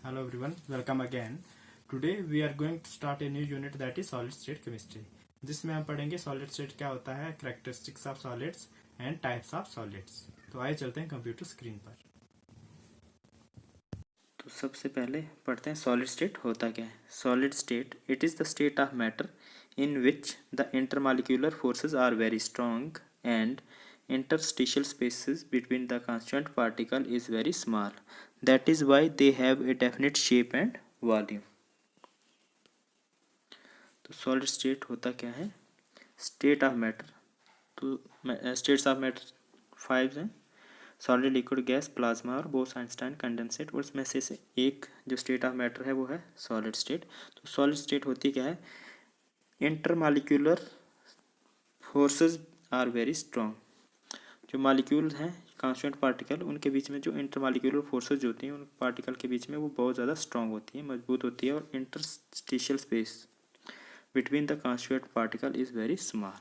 Hello everyone, welcome again. Today we are going to start a new unit that is solid state chemistry. जिसमें हम पढ़ेंगे solid state क्या होता है, characteristics of solids and types of solids. तो आइए चलते हैं कंप्यूटर स्क्रीन पर। तो सबसे पहले पढ़ते हैं सॉलिड स्टेट होता क्या है। Solid state it is the state of matter in which the intermolecular forces are very strong and interstitial spaces between the constituent particle is very small. That is why they have a definite shape and volume. तो solid state होता क्या है। State of matter, तो states of matter 5 हैं। Solid, liquid, gas, plasma और Bose Einstein condensate. और उसमें से एक जो स्टेट ऑफ मैटर है वो है सॉलिड स्टेट। तो सॉलिड स्टेट होती क्या है, intermolecular forces are very strong. जो मालिक्यूल हैं कॉन्स्टिट्यूएंट पार्टिकल, उनके बीच में जो इंटरमॉलिक्यूलर फोर्सेज होती हैं उन पार्टिकल के बीच में वो बहुत ज़्यादा स्ट्रॉन्ग होती है, मजबूत होती है। और interstitial space between the constituent particle is very small.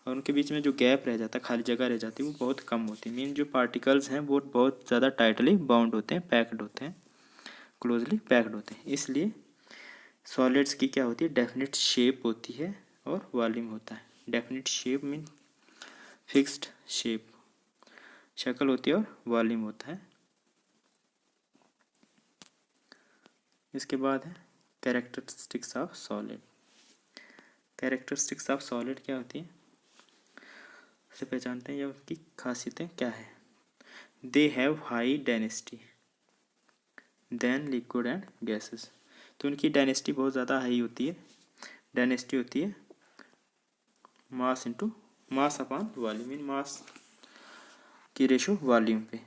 और उनके बीच में जो गैप रह जाता है, खाली जगह रह जाती है, वो बहुत कम होती है। मीन जो पार्टिकल्स हैं वो बहुत ज़्यादा टाइटली बाउंड होते हैं, पैक्ड होते हैं, क्लोजली पैक्ड होते हैं। इसलिए सॉलिड्स की क्या होती है, डेफिनेट शेप होती है और वॉल्यूम होता है। Definite shape mean fixed shape, शक्ल होती है, और वॉल्यूम होता है। इसके बाद है characteristics of solid. Characteristics of solid क्या होती है, उसे पहचानते हैं या उनकी खासियतें क्या है। They have high density than liquid and gases. तो उनकी डेंसिटी बहुत ज़्यादा हाई होती है। डेंसिटी होती है mass into mass upon volume, mean mass की रेशो वॉल्यूम पे।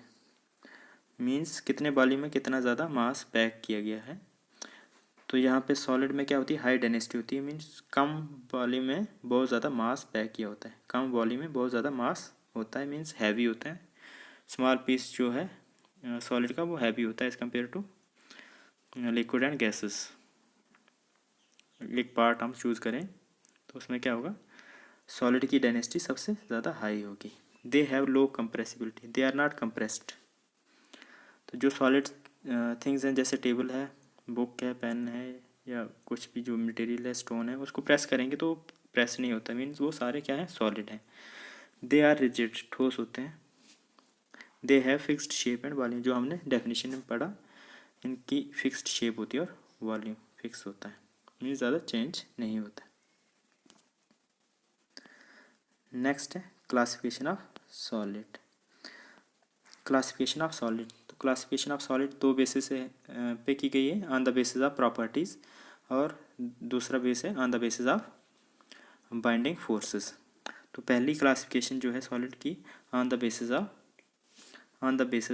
मीन्स कितने वॉल्यूम में कितना ज़्यादा मास पैक किया गया है। तो यहाँ पे सॉलिड में क्या होती है, हाई डेंसिटी होती है। मीन्स कम वॉल्यूम में बहुत ज़्यादा मास पैक किया होता है, कम वॉल्यूम में बहुत ज़्यादा मास होता है, मीन्स हैवी होता है। स्मॉल पीस जो है सॉलिड का वो हैवी होता है as compare to liquid and gases. एक पार्ट हम चूज़ करें तो उसमें क्या होगा, सॉलिड की डेंसिटी सबसे ज़्यादा हाई होगी। They have low compressibility, they are not compressed. तो जो सॉलिड थिंग्स हैं, जैसे टेबल है, बुक है, पेन है, या कुछ भी जो मटेरियल है, स्टोन है, उसको प्रेस करेंगे तो प्रेस नहीं होता, मीन्स वो सारे क्या है, सॉलिड हैं। दे आर रिजिड, ठोस होते हैं। They have fixed shape and volume, जो हमने डेफिनेशन में पढ़ा, इनकी फिक्स्ड शेप होती है और वॉल्यूम फिक्स होता है, मीन्स ज़्यादा चेंज नहीं होता। नेक्स्ट है classification of solid. Classification of solid, तो क्लासिफिकेशन ऑफ सॉलिड दो बेसिस पे की गई है, on the basis of properties, और दूसरा बेस है on the basis of binding forces. तो पहली क्लासिफिकेशन जो है सॉलिड की, on the basis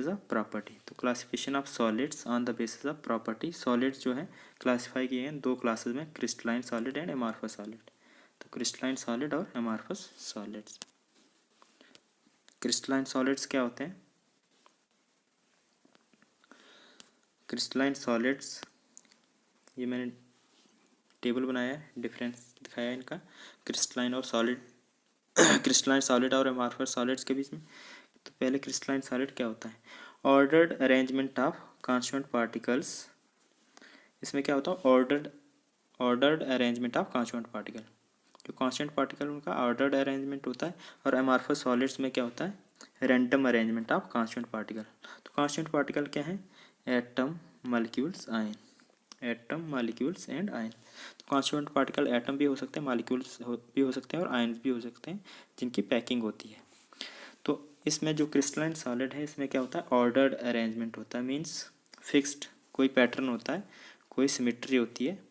of property. तो classification of solids on the basis of property. Solids जो है क्लासीफाई किए हैं दो क्लासेस में, crystalline solid and amorphous solid. तो क्रिस्टलाइन सॉलिड और एमॉर्फस सॉलिड्स। क्रिस्टलाइन सॉलिड्स क्या होते हैं, क्रिस्टलाइन सॉलिड्स, ये मैंने टेबल बनाया है, डिफरेंस दिखाया है इनका, क्रिस्टलाइन और सॉलिड क्रिस्टलाइन सॉलिड और एमॉर्फस सॉलिड्स के बीच में। तो पहले क्रिस्टलाइन सॉलिड क्या होता है, ordered arrangement of constituent particles. इसमें क्या होता है, ordered arrangement of constituent particle. जो कॉन्स्टिट्यूएंट पार्टिकल उनका ऑर्डर्ड अरेंजमेंट होता है। और एमॉर्फस सॉलिड्स में क्या होता है, random arrangement of constituent particle. तो कॉन्स्टिट्यूएंट पार्टिकल क्या है, atom, molecules, ion, atom, molecules and ion. तो कॉन्स्टिट्यूएंट पार्टिकल एटम भी हो सकते हैं, मॉलिक्यूल्स भी हो सकते हैं, और आयन्स भी हो सकते हैं, जिनकी पैकिंग होती है। तो इसमें जो क्रिस्टलाइन सॉलिड है, इसमें क्या होता है, ऑर्डर्ड अरेंजमेंट होता है, मीन्स फिक्स्ड, कोई पैटर्न होता है, कोई सिमेट्री होती है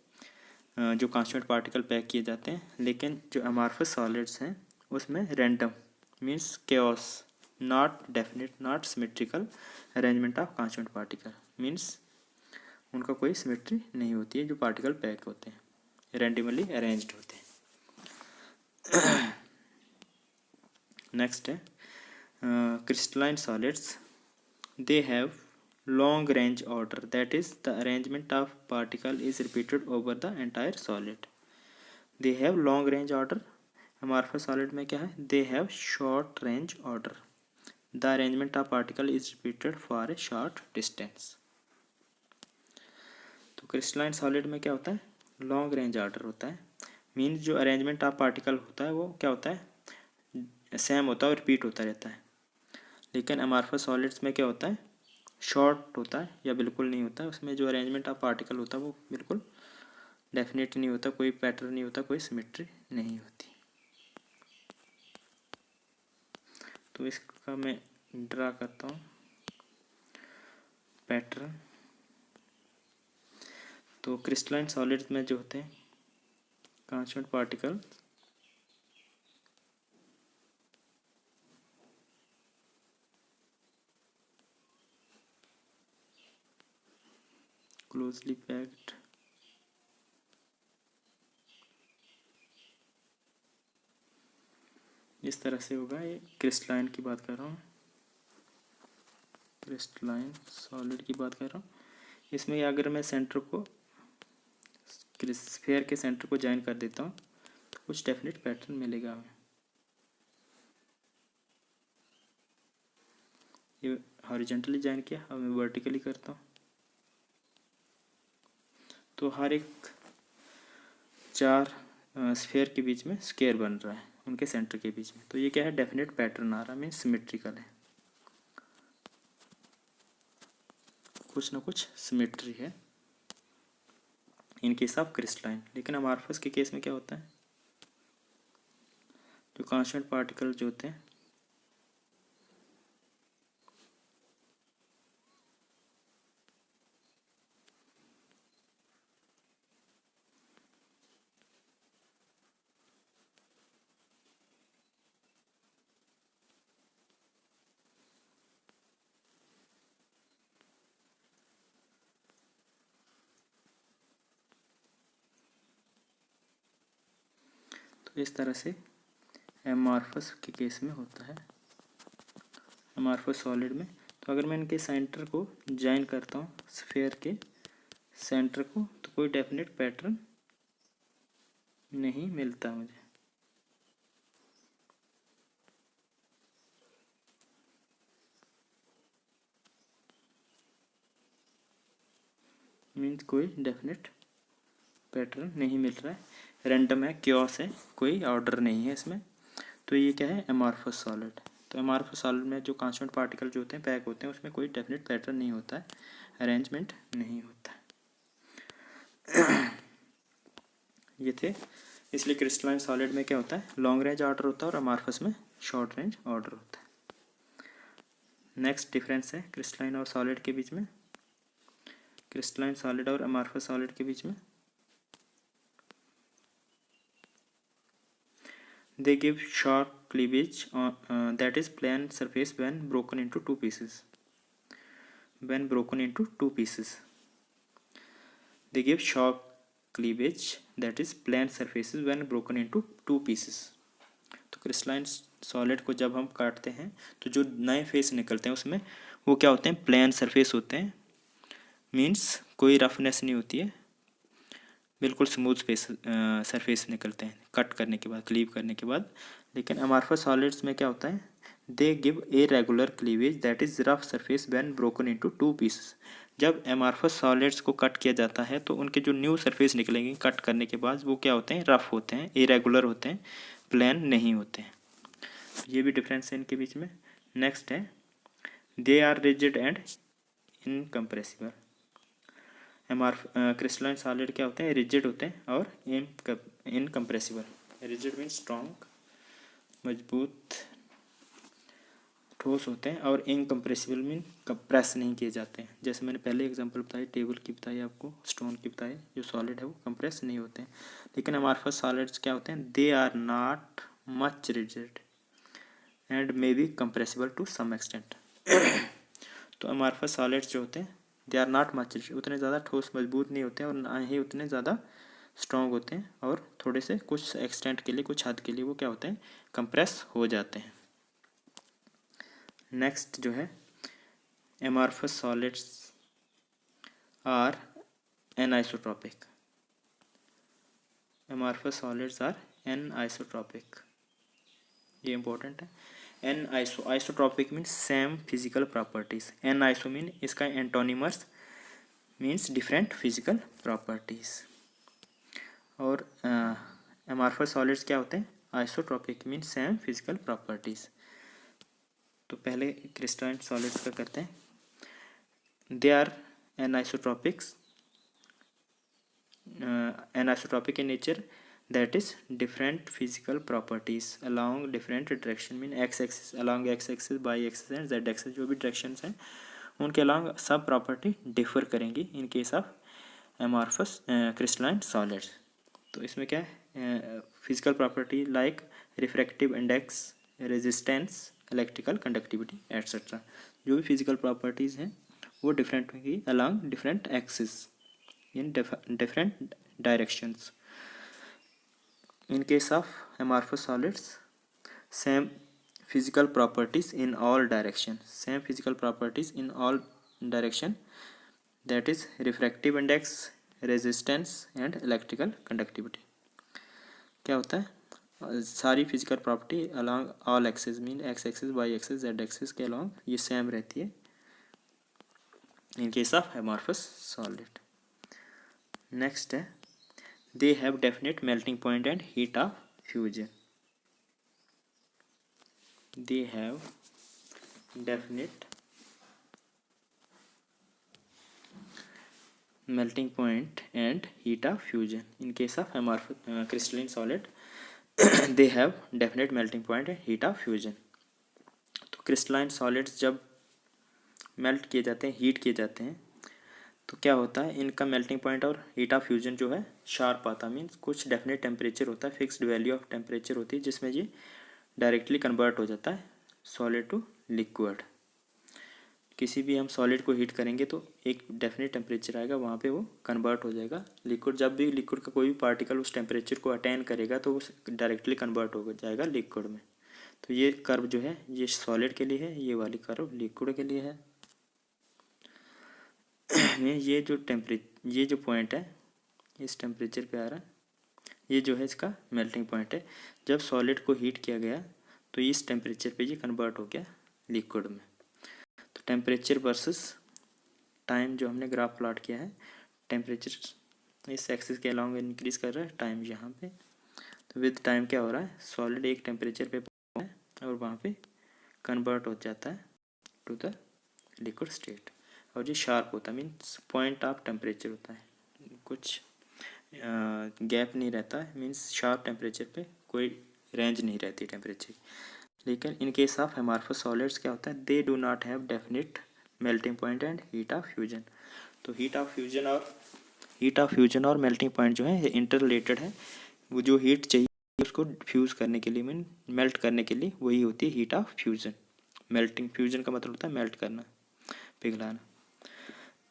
जो कॉन्स्टिट्यूएंट पार्टिकल पैक किए जाते हैं। लेकिन जो अमॉर्फस सॉलिड्स हैं उसमें random, means chaos, not definite, not symmetrical arrangement of constituent particle, means उनका कोई सिमेट्री नहीं होती है। जो पार्टिकल पैक होते हैं रैंडमली अरेंज्ड होते हैं। नेक्स्ट है crystalline solids. They have long range order, that is the arrangement of particle is repeated over the entire solid. They have long range order. amorphous solid में क्या है, they have short range order, the arrangement of particle is repeated for a short distance. तो crystalline solid में क्या होता है, long range order होता है, मीन्स जो अरेंजमेंट ऑफ पार्टिकल होता है वो क्या होता है, सेम होता है और रिपीट होता रहता है। लेकिन अमॉर्फस सॉलिड्स में क्या होता है, शॉर्ट होता है या बिल्कुल नहीं होता है, उसमें जो अरेंजमेंट ऑफ पार्टिकल होता है वो बिल्कुल डेफिनेट नहीं होता, कोई पैटर्न नहीं होता, कोई सिमेट्री नहीं होती। तो इसका मैं ड्रा करता हूँ पैटर्न। तो क्रिस्टलाइन सॉलिड्स में जो होते हैं कांस्टेंट पार्टिकल क्लोजली पैक्ड, इस तरह से होगा। ये क्रिस्टलाइन की बात कर रहा हूँ, क्रिस्टलाइन सॉलिड की बात कर रहा हूँ। इसमें अगर मैं सेंटर को स्फीयर के सेंटर को ज्वाइन कर देता हूँ तो कुछ डेफिनेट पैटर्न मिलेगा हमें। ये हॉरिजॉन्टली ज्वाइन किया, अब मैं वर्टिकली करता हूँ तो हर एक 4 स्फीयर के बीच में स्क्वायर बन रहा है, उनके सेंटर के बीच में। तो ये क्या है, डेफिनेट पैटर्न आ रहा है, मीन सिमेट्रिकल है, कुछ ना कुछ सिमेट्री है इन केस ऑफ क्रिस्टलाइन। लेकिन अमॉर्फस के केस में क्या होता है, जो कांस्टेंट पार्टिकल जो होते हैं तो इस तरह से अमॉर्फस के केस में होता है, अमॉर्फस सॉलिड में। तो अगर मैं इनके सेंटर को ज्वाइन करता हूँ स्फीयर के सेंटर को तो कोई डेफिनेट पैटर्न नहीं मिलता मुझे, मीन्स कोई डेफिनेट पैटर्न नहीं मिल रहा है, रैंडम है, क्योस है, कोई ऑर्डर नहीं है इसमें। तो ये क्या है, अमॉर्फस सॉलिड। तो अमॉर्फस सॉलिड में जो कांस्टेंट पार्टिकल जो होते हैं पैक होते हैं उसमें कोई डेफिनेट पैटर्न नहीं होता है, अरेंजमेंट नहीं होता है। ये थे, इसलिए क्रिस्टलाइन सॉलिड में क्या होता है, लॉन्ग रेंज ऑर्डर होता है और अमॉर्फस में शॉर्ट रेंज ऑर्डर होता है। नेक्स्ट डिफरेंस है क्रिस्टलाइन और सॉलिड के बीच में, क्रिस्टलाइन सॉलिड और अमॉर्फस सॉलिड के बीच में, they give sharp cleavage that is plane surface when broken into two pieces, when broken into two pieces they give sharp cleavage that is plane surfaces when broken into two pieces। तो crystalline solid को जब हम काटते हैं तो जो नए face निकलते हैं उसमें वो क्या होते हैं, प्लेन सरफेस होते हैं, मीन्स कोई रफनेस नहीं होती है, बिल्कुल स्मूथ सरफेस निकलते हैं कट करने के बाद, क्लीव करने के बाद। लेकिन अमॉर्फस सॉलिड्स में क्या होता है, they give a regular cleavage that is rough surface when broken into two pieces. जब अमॉर्फस सॉलिड्स को कट किया जाता है तो उनके जो न्यू सरफेस निकलेंगे कट करने के बाद वो क्या होते हैं, रफ होते हैं, इरेगुलर होते हैं, प्लेन नहीं होते हैं। ये भी डिफरेंस है इनके बीच में। नेक्स्ट है, they are rigid and incompressible. Crystalline solid क्या होते हैं, रिजिड होते हैं और इनकम्प्रेसिबल। रिजिड मीन स्ट्रॉन्ग, मजबूत, ठोस होते हैं, और इनकम्प्रेसिबल मीन कंप्रेस नहीं किए जाते हैं। जैसे मैंने पहले एग्जांपल बताई, टेबल की बताई आपको, स्टोन की बताई, जो सॉलिड है वो कंप्रेस नहीं होते हैं। लेकिन अमॉर्फस सॉलिड्स क्या होते हैं, they are not much rigid and may be compressible to some extent. तो अमॉर्फस सॉलिड्स जो होते हैं दे आर नॉट मच, उतने ज़्यादा ठोस मजबूत नहीं होते हैं और ना ही उतने ज़्यादा स्ट्रॉन्ग होते हैं, और थोड़े से कुछ एक्सटेंट के लिए, कुछ हद के लिए वो क्या होते हैं, कंप्रेस हो जाते हैं। नेक्स्ट जो है, amorphous solids are anisotropic. Amorphous solids are anisotropic, ये इंपॉर्टेंट है। An isotropic mean same physical properties, an iso mean इसका antonymous means different physical properties. और एमॉर्फस सॉलिड्स क्या होते हैं? Isotropic means same physical properties. तो पहले क्रिस्टलाइन सॉलिड्स का करते हैं। They are anisotropics anisotropic in nature, that is different physical properties along different direction mean x axis, along x axis, y axis and z axis, जो भी directions हैं उनके along सब property differ करेंगी in case of amorphous crystalline solids। तो इसमें क्या है? physical property like refractive index, resistance, electrical conductivity etc. जो भी physical properties हैं वो different होंगी along different axis in different directions। In case of amorphous solids, same physical properties in all direction, same physical properties in all direction, that is refractive index, resistance and electrical conductivity। क्या होता है? सारी physical property along all axis mean X axis, Y axis, Z axis के along ये same रहती है in case of amorphous solid। Next है they have definite melting point and heat of fusion। they have definite melting point and heat of fusion in case of amorphous crystalline solid they have definite melting point and heat of fusion। तो crystalline solids जब melt किए जाते हैं, heat किए जाते हैं, तो क्या होता है? इनका मेल्टिंग पॉइंट और हीट ऑफ फ्यूजन जो है शार्प आता है। मीन्स कुछ डेफिनेट टेम्परेचर होता है, फिक्स्ड वैल्यू ऑफ टेम्परेचर होती है जिसमें ये डायरेक्टली कन्वर्ट हो जाता है सॉलिड टू लिक्विड। किसी भी हम सॉलिड को हीट करेंगे तो एक डेफिनेट टेम्परेचर आएगा, वहाँ पे वो कन्वर्ट हो जाएगा लिक्विड। जब भी लिक्विड का कोई भी पार्टिकल उस टेम्परेचर को अटेन करेगा तो वो डायरेक्टली कन्वर्ट हो जाएगा लिक्विड में। तो ये कर्व जो है ये सॉलिड के लिए है, ये वाली कर्व लिक्विड के लिए है। ये जो पॉइंट है इस टेम्परेचर पे आ रहा है, ये जो है इसका मेल्टिंग पॉइंट है। जब सॉलिड को हीट किया गया तो इस टेम्परेचर पे ये कन्वर्ट हो गया लिक्विड में। तो टेम्परेचर वर्सेस टाइम जो हमने ग्राफ प्लॉट किया है, टेम्परेचर इस एक्सिस के अलॉन्ग इंक्रीज कर रहा है, टाइम यहाँ पे। तो विद टाइम क्या हो रहा है? सॉलिड एक टेम्परेचर पे है और वहाँ पे कन्वर्ट हो जाता है टू द लिक्विड स्टेट। और ये शार्प होता है मीन्स पॉइंट ऑफ टेम्परेचर होता है, कुछ गैप नहीं रहता है। मीन्स शार्प टेम्परेचर पे कोई रेंज नहीं रहती टेम्परेचर। लेकिन इन केस ऑफ amorphous सॉलिड्स क्या होता है? They do not have definite melting point and heat of fusion. तो हीट ऑफ फ्यूजन और मेल्टिंग पॉइंट जो है इंटर रिलेटेड है। वो जो हीट चाहिए उसको फ्यूज़ करने के लिए मीन मेल्ट करने के लिए वही होती है heat of fusion. Melting fusion का मतलब होता है मेल्ट करना, पिघलाना।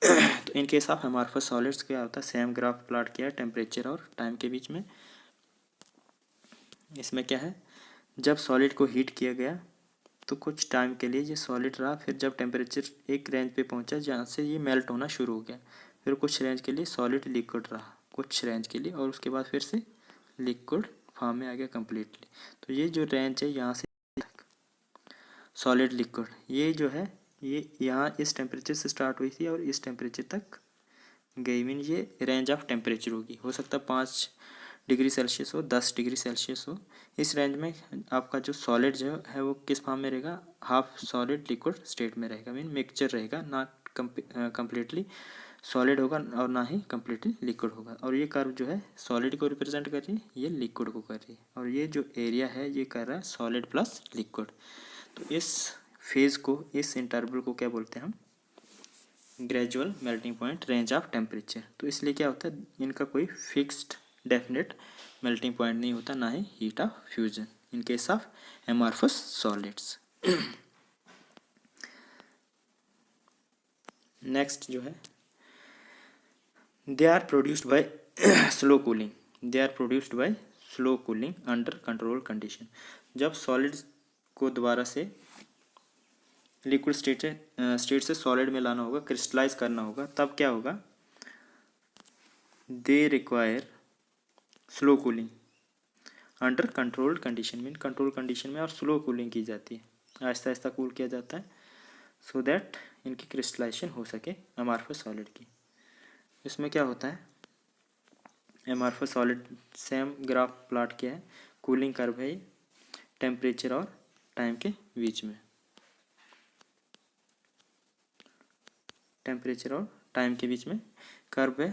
तो इन केस ऑफ amorphous सॉलिड्स क्या होता है? सेम ग्राफ प्लॉट किया है टेम्परेचर और टाइम के बीच में। इसमें क्या है? जब सॉलिड को हीट किया गया तो कुछ टाइम के लिए ये सॉलिड रहा, फिर जब टेम्परेचर एक रेंज पे पहुंचा जहाँ से ये मेल्ट होना शुरू हो गया, फिर कुछ रेंज के लिए सॉलिड लिक्विड रहा कुछ रेंज के लिए, और उसके बाद फिर से लिक्विड फॉर्म में आ गया कम्प्लीटली। तो ये जो रेंज है यहाँ से सॉलिड लिक्विड, ये जो है ये यहाँ इस टेम्परेचर से स्टार्ट हुई थी और इस टेम्परेचर तक गई। मीन ये रेंज ऑफ टेम्परेचर होगी, हो सकता है 5 डिग्री सेल्सियस हो, 10 डिग्री सेल्सियस हो। इस रेंज में आपका जो सॉलिड जो है वो किस फॉर्म में रहेगा? हाफ सॉलिड लिक्विड स्टेट में रहेगा। मीन मिक्सचर रहेगा, ना कम्प्लीटली सॉलिड होगा और ना ही कम्प्लीटली लिक्विड होगा। और ये कर्व जो है सॉलिड को रिप्रेजेंट कर रही है, ये लिक्विड को कर रही है, और ये जो एरिया है ये कर रहा है सॉलिड प्लस लिक्विड। तो इस फेज को, इस इंटरवल को क्या बोलते हैं हम? Gradual melting point, range of temperature. तो इसलिए क्या होता है? इनका कोई फिक्स्ड डेफिनेट मेल्टिंग पॉइंट नहीं होता, ना ही heat of fusion in case of amorphous solids. Next जो है they are produced by slow cooling. They are produced by slow cooling under control condition. जब सॉलिड्स को दोबारा से लिक्विड स्टेट से सॉलिड में लाना होगा, क्रिस्टलाइज करना होगा, तब क्या होगा? They require slow cooling under controlled condition. Mean control condition में और स्लो कूलिंग की जाती है, आहिस्ता आहिस्ता कूल किया जाता है सो दैट इनकी क्रिस्टलाइजेशन हो सके amorphous सॉलिड की। इसमें क्या होता है, amorphous solid same graph plot किया है, कूलिंग कर्व है, टेम्परेचर और टाइम के बीच में, टेम्परेचर और टाइम के बीच में कर्व है।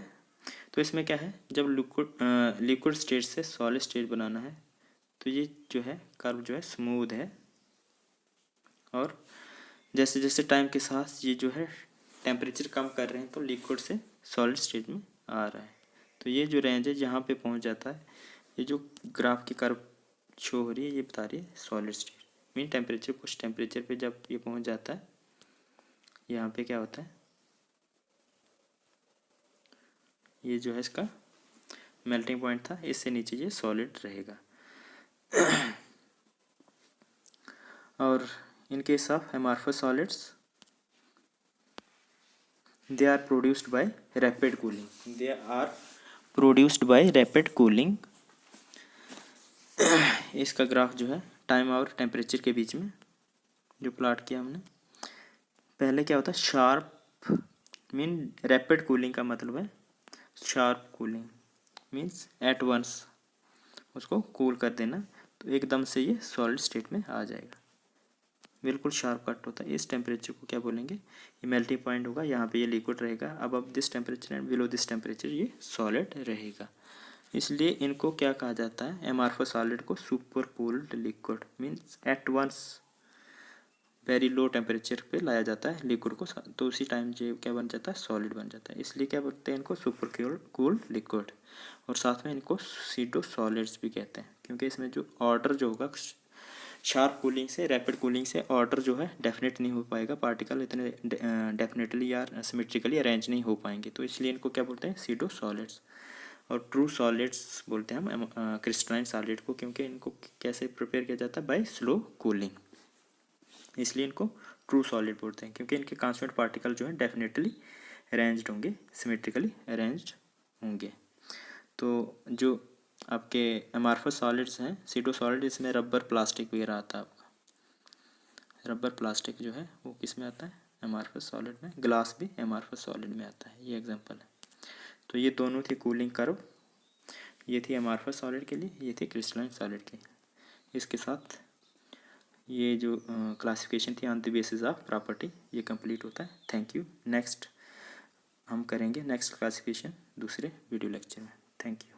तो इसमें क्या है, जब लिक्विड स्टेट से सॉलिड स्टेट बनाना है तो ये जो है कर्व जो है स्मूथ है, और जैसे जैसे टाइम के साथ ये जो है टेम्परेचर कम कर रहे हैं तो लिक्विड से सॉलिड स्टेट में आ रहा है। तो ये जो रेंज है जहाँ पे पहुँच जाता है, ये जो ग्राफ की कर्व शो हो रही है ये बता रही है सॉलिड स्टेट, मीन टेम्परेचर, कुछ टेम्परेचर पे जब ये पहुँच जाता है, यहाँ पे क्या होता है, ये जो है इसका मेल्टिंग पॉइंट था, इससे नीचे ये सॉलिड रहेगा। और इन case of amorphous solids they are produced by rapid cooling, they are produced by rapid cooling। इसका ग्राफ जो है टाइम और टेम्परेचर के बीच में जो प्लॉट किया हमने, पहले क्या होता है शार्प, मीन रैपिड कूलिंग का मतलब है sharp cooling, means at once उसको कूल कर देना, तो एकदम से ये सॉलिड स्टेट में आ जाएगा, बिल्कुल शार्प कट होता है। इस टेम्परेचर को क्या बोलेंगे, ये मेल्टिंग पॉइंट होगा, यहाँ पे ये लिक्विड रहेगा, अब this temperature and below this temperature ये सॉलिड रहेगा। इसलिए इनको क्या कहा जाता है, एमॉर्फस सॉलिड को super cooled liquid, means at once very low temperature पे लाया जाता है लिक्विड को, तो उसी टाइम जो क्या बन जाता है, सॉलिड बन जाता है। इसलिए क्या बोलते हैं इनको, सुपर कूल्ड लिक्विड, और साथ में इनको सीडो सॉलिड्स भी कहते हैं, क्योंकि इसमें जो ऑर्डर जो होगा शार्प कूलिंग से रैपिड कूलिंग से ऑर्डर जो है डेफिनेट नहीं हो पाएगा, पार्टिकल इतने डेफिनेटली या सिमेट्रिकली अरेंज नहीं हो पाएंगे, तो इसलिए इनको क्या बोलते हैं, सीडो सॉलिड्स। और ट्रू सॉलिड्स बोलते हैं हम क्रिस्टलाइन सॉलिड को, क्योंकि इनको कैसे प्रिपेयर किया जाता है, बाय स्लो कूलिंग, इसलिए इनको ट्रू सॉलिड बोलते हैं, क्योंकि इनके कॉन्स्टेंट पार्टिकल जो है डेफिनेटली अरेंज्ड होंगे, सिमेट्रिकली अरेंज्ड होंगे। तो जो आपके एमॉर्फस सॉलिड्स हैं, सीडो सॉलिड, इसमें रबर प्लास्टिक वगैरह आता है आपका, रबर प्लास्टिक जो है वो किस में आता है, एमॉर्फस सॉलिड में, ग्लास भी एमॉर्फस सॉलिड में आता है, ये एग्जांपल है। तो ये दोनों थी कूलिंग कर्व, ये थी एमॉर्फस सॉलिड के लिए, ये थी क्रिस्टलाइन सॉलिड के लिए। इसके साथ ये जो क्लासिफिकेशन थी on the basis of property, ये कंप्लीट होता है। Thank you. नेक्स्ट हम करेंगे नेक्स्ट क्लासिफिकेशन दूसरे वीडियो लेक्चर में। Thank you.